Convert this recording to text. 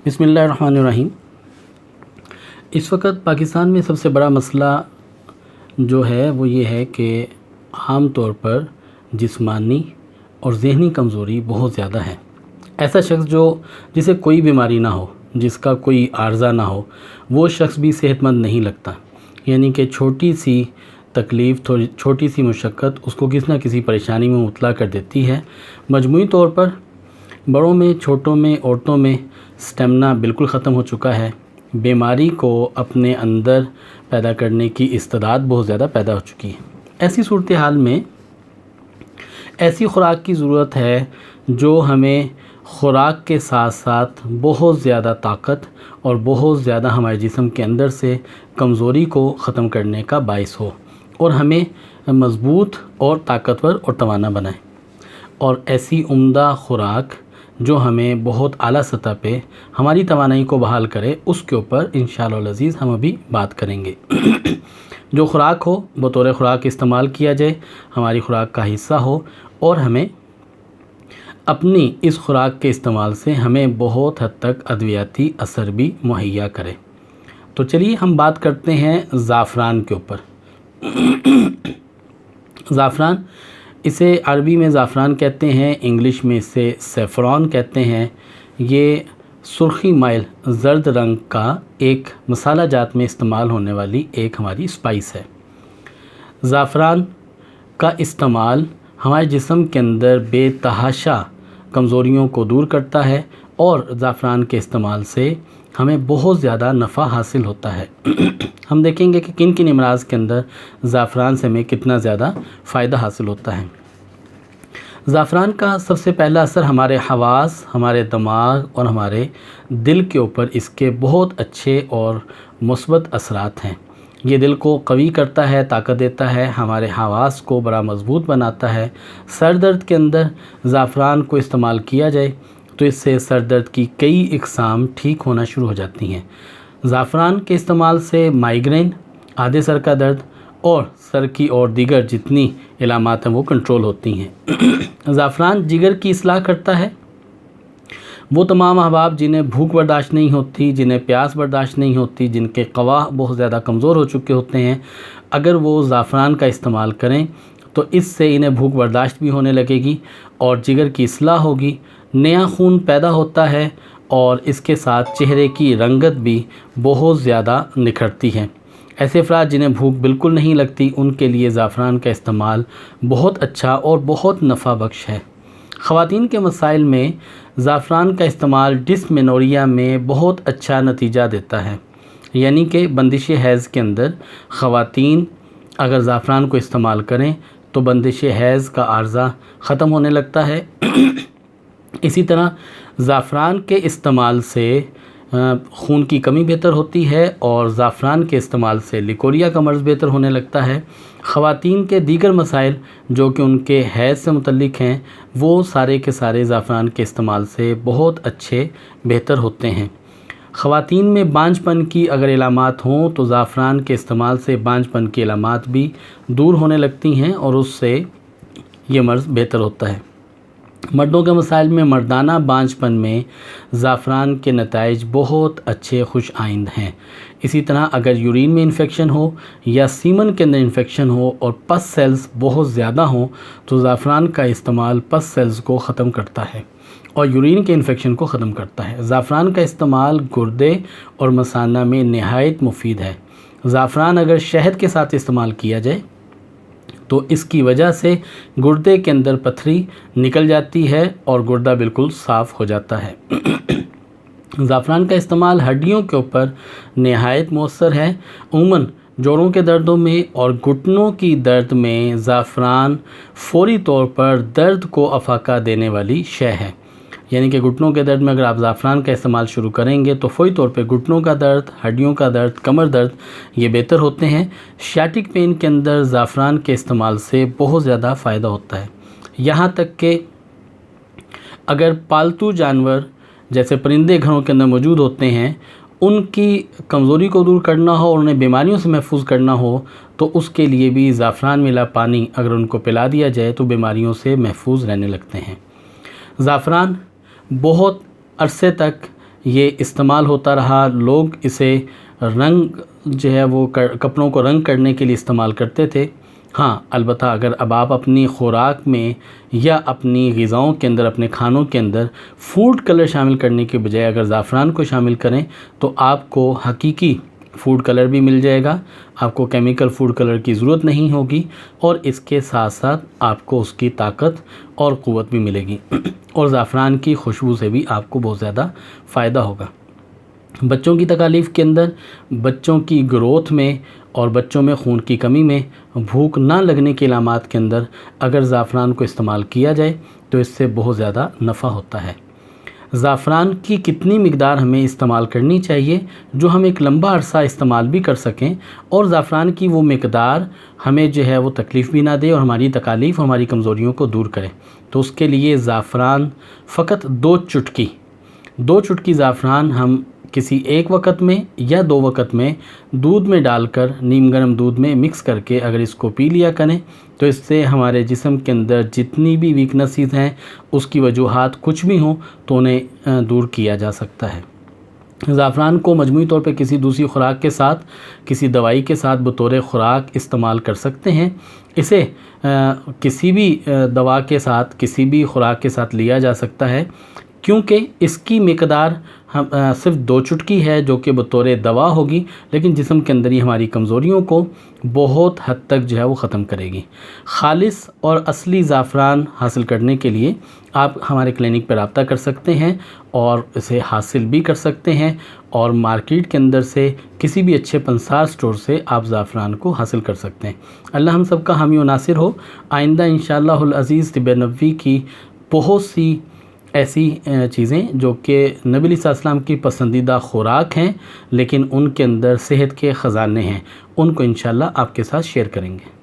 بسم اللہ الرحمن الرحیم۔ اس وقت پاکستان میں سب سے بڑا مسئلہ جو ہے وہ یہ ہے کہ عام طور پر جسمانی اور ذہنی کمزوری بہت زیادہ ہے۔ ایسا شخص جسے کوئی بیماری نہ ہو، جس کا کوئی عارضہ نہ ہو، وہ شخص بھی صحت مند نہیں لگتا، یعنی کہ چھوٹی سی تکلیف، چھوٹی سی مشقت اس کو کسی نہ کسی پریشانی میں مبتلا کر دیتی ہے۔ مجموعی طور پر بڑوں میں، چھوٹوں میں، عورتوں میں سٹیمنا بالکل ختم ہو چکا ہے۔ بیماری کو اپنے اندر پیدا کرنے کی استعداد بہت زیادہ پیدا ہو چکی ہے۔ ایسی صورتحال میں ایسی خوراک کی ضرورت ہے جو ہمیں خوراک کے ساتھ ساتھ بہت زیادہ طاقت اور بہت زیادہ ہمارے جسم کے اندر سے کمزوری کو ختم کرنے کا باعث ہو اور ہمیں مضبوط اور طاقتور اور توانا بنائے۔ اور ایسی عمدہ خوراک جو ہمیں بہت اعلیٰ سطح پہ ہماری توانائی کو بحال کرے، اس کے اوپر انشاءاللہ العزیز ہم ابھی بات کریں گے۔ جو خوراک ہو بطور خوراک استعمال کیا جائے، ہماری خوراک کا حصہ ہو، اور ہمیں اپنی اس خوراک کے استعمال سے ہمیں بہت حد تک ادویاتی اثر بھی مہیا کرے۔ تو چلیے ہم بات کرتے ہیں زعفران کے اوپر۔ زعفران، اسے عربی میں زعفران کہتے ہیں، انگلش میں اسے سیفران کہتے ہیں۔ یہ سرخی مائل زرد رنگ کا ایک مسالہ جات میں استعمال ہونے والی ایک ہماری سپائس ہے۔ زعفران کا استعمال ہمارے جسم کے اندر بے تحاشا کمزوریوں کو دور کرتا ہے، اور زعفران کے استعمال سے ہمیں بہت زیادہ نفع حاصل ہوتا ہے۔ ہم دیکھیں گے کہ کن کن امراض کے اندر زعفران سے ہمیں کتنا زیادہ فائدہ حاصل ہوتا ہے۔ زعفران کا سب سے پہلا اثر ہمارے حواس، ہمارے دماغ اور ہمارے دل کے اوپر اس کے بہت اچھے اور مثبت اثرات ہیں۔ یہ دل کو قوی کرتا ہے، طاقت دیتا ہے، ہمارے حواس کو بڑا مضبوط بناتا ہے۔ سر درد کے اندر زعفران کو استعمال کیا جائے تو اس سے سر درد کی کئی اقسام ٹھیک ہونا شروع ہو جاتی ہیں۔ زعفران کے استعمال سے مائیگرین، آدھے سر کا درد اور سر کی اور دیگر جتنی علامات ہیں وہ کنٹرول ہوتی ہیں۔ زعفران جگر کی اصلاح کرتا ہے۔ وہ تمام احباب جنہیں بھوک برداشت نہیں ہوتی، جنہیں پیاس برداشت نہیں ہوتی، جن کے قواہ بہت زیادہ کمزور ہو چکے ہوتے ہیں، اگر وہ زعفران کا استعمال کریں تو اس سے انہیں بھوک برداشت بھی ہونے لگے گی اور جگر کی اصلاح ہوگی، نیا خون پیدا ہوتا ہے، اور اس کے ساتھ چہرے کی رنگت بھی بہت زیادہ نکھرتی ہے۔ ایسے افراد جنہیں بھوک بالکل نہیں لگتی، ان کے لیے زعفران کا استعمال بہت اچھا اور بہت نفع بخش ہے۔ خواتین کے مسائل میں زعفران کا استعمال ڈسمینوریا میں بہت اچھا نتیجہ دیتا ہے، یعنی کہ بندش حیض کے اندر خواتین اگر زعفران کو استعمال کریں تو بندش حیض کا عارضہ ختم ہونے لگتا ہے۔ اسی طرح زعفران کے استعمال سے خون کی کمی بہتر ہوتی ہے، اور زعفران کے استعمال سے لیکوریا کا مرض بہتر ہونے لگتا ہے۔ خواتین کے دیگر مسائل جو کہ ان کے حیض سے متعلق ہیں، وہ سارے کے سارے زعفران کے استعمال سے بہت اچھے بہتر ہوتے ہیں۔ خواتین میں بانجھ پن کی اگر علامات ہوں تو زعفران کے استعمال سے بانجھ پن کی علامات بھی دور ہونے لگتی ہیں اور اس سے یہ مرض بہتر ہوتا ہے۔ مردوں کے مسائل میں مردانہ بانجھ پن میں زعفران کے نتائج بہت اچھے خوش آئند ہیں۔ اسی طرح اگر یورین میں انفیکشن ہو یا سیمن کے اندر انفیکشن ہو اور پس سیلز بہت زیادہ ہوں تو زعفران کا استعمال پس سیلز کو ختم کرتا ہے اور یورین کے انفیکشن کو ختم کرتا ہے۔ زعفران کا استعمال گردے اور مثانہ میں نہایت مفید ہے۔ زعفران اگر شہد کے ساتھ استعمال کیا جائے تو اس کی وجہ سے گردے کے اندر پتھری نکل جاتی ہے اور گردہ بالکل صاف ہو جاتا ہے۔ زعفران کا استعمال ہڈیوں کے اوپر نہایت مؤثر ہے۔ عموماً جوڑوں کے دردوں میں اور گھٹنوں کی درد میں زعفران فوری طور پر درد کو افاقہ دینے والی شے ہے، یعنی کہ گھٹنوں کے درد میں اگر آپ زعفران کا استعمال شروع کریں گے تو فوری طور پہ گھٹنوں کا درد، ہڈیوں کا درد، کمر درد یہ بہتر ہوتے ہیں۔ شیاٹک پین کے اندر زعفران کے استعمال سے بہت زیادہ فائدہ ہوتا ہے، یہاں تک کہ اگر پالتو جانور جیسے پرندے گھروں کے اندر موجود ہوتے ہیں، ان کی کمزوری کو دور کرنا ہو اور انہیں بیماریوں سے محفوظ کرنا ہو تو اس کے لیے بھی زعفران ملا پانی اگر ان کو پلا دیا جائے تو بیماریوں سے محفوظ رہنے لگتے ہیں۔ زعفران بہت عرصے تک یہ استعمال ہوتا رہا، لوگ اسے رنگ جو ہے وہ کپڑوں کو رنگ کرنے کے لیے استعمال کرتے تھے۔ ہاں البتہ اگر اب آپ اپنی خوراک میں یا اپنی غذاؤں کے اندر، اپنے کھانوں کے اندر فوڈ کلر شامل کرنے کے بجائے اگر زعفران کو شامل کریں تو آپ کو حقیقی فوڈ کلر بھی مل جائے گا، آپ کو کیمیکل فوڈ کلر کی ضرورت نہیں ہوگی، اور اس کے ساتھ ساتھ آپ کو اس کی طاقت اور قوت بھی ملے گی، اور زعفران کی خوشبو سے بھی آپ کو بہت زیادہ فائدہ ہوگا۔ بچوں کی تکالیف کے اندر، بچوں کی گروتھ میں اور بچوں میں خون کی کمی میں، بھوک نہ لگنے کے علامات کے اندر اگر زعفران کو استعمال کیا جائے تو اس سے بہت زیادہ نفع ہوتا ہے۔ زعفران کی کتنی مقدار ہمیں استعمال کرنی چاہیے جو ہم ایک لمبا عرصہ استعمال بھی کر سکیں، اور زعفران کی وہ مقدار ہمیں جو ہے وہ تکلیف بھی نہ دے اور ہماری تکالیف، ہماری کمزوریوں کو دور کرے؟ تو اس کے لیے زعفران فقط 2 چٹکی زعفران ہم کسی ایک وقت میں یا 2 وقت میں دودھ میں ڈال کر، نیم گرم دودھ میں مکس کر کے اگر اس کو پی لیا کریں تو اس سے ہمارے جسم کے اندر جتنی بھی ویکنسز ہیں، اس کی وجوہات کچھ بھی ہوں تو انہیں دور کیا جا سکتا ہے۔ زعفران کو مجموعی طور پہ کسی دوسری خوراک کے ساتھ، کسی دوائی کے ساتھ بطور خوراک استعمال کر سکتے ہیں۔ اسے کسی بھی دوا کے ساتھ، کسی بھی خوراک کے ساتھ لیا جا سکتا ہے، کیونکہ اس کی مقدار صرف 2 چٹکی ہے جو کہ بطور دوا ہوگی، لیکن جسم کے اندر ہی ہماری کمزوریوں کو بہت حد تک جو ہے وہ ختم کرے گی۔ خالص اور اصلی زعفران حاصل کرنے کے لیے آپ ہمارے کلینک پر رابطہ کر سکتے ہیں اور اسے حاصل بھی کر سکتے ہیں، اور مارکیٹ کے اندر سے کسی بھی اچھے پنسار سٹور سے آپ زعفران کو حاصل کر سکتے ہیں۔ اللہ ہم سب کا حامی و ناصر ہو۔ آئندہ انشاءاللہ العزیز طب نبوی کی بہت سی ایسی چیزیں جو کہ نبی علیہ السلام کی پسندیدہ خوراک ہیں لیکن ان کے اندر صحت کے خزانے ہیں، ان کو انشاءاللہ آپ کے ساتھ شیئر کریں گے۔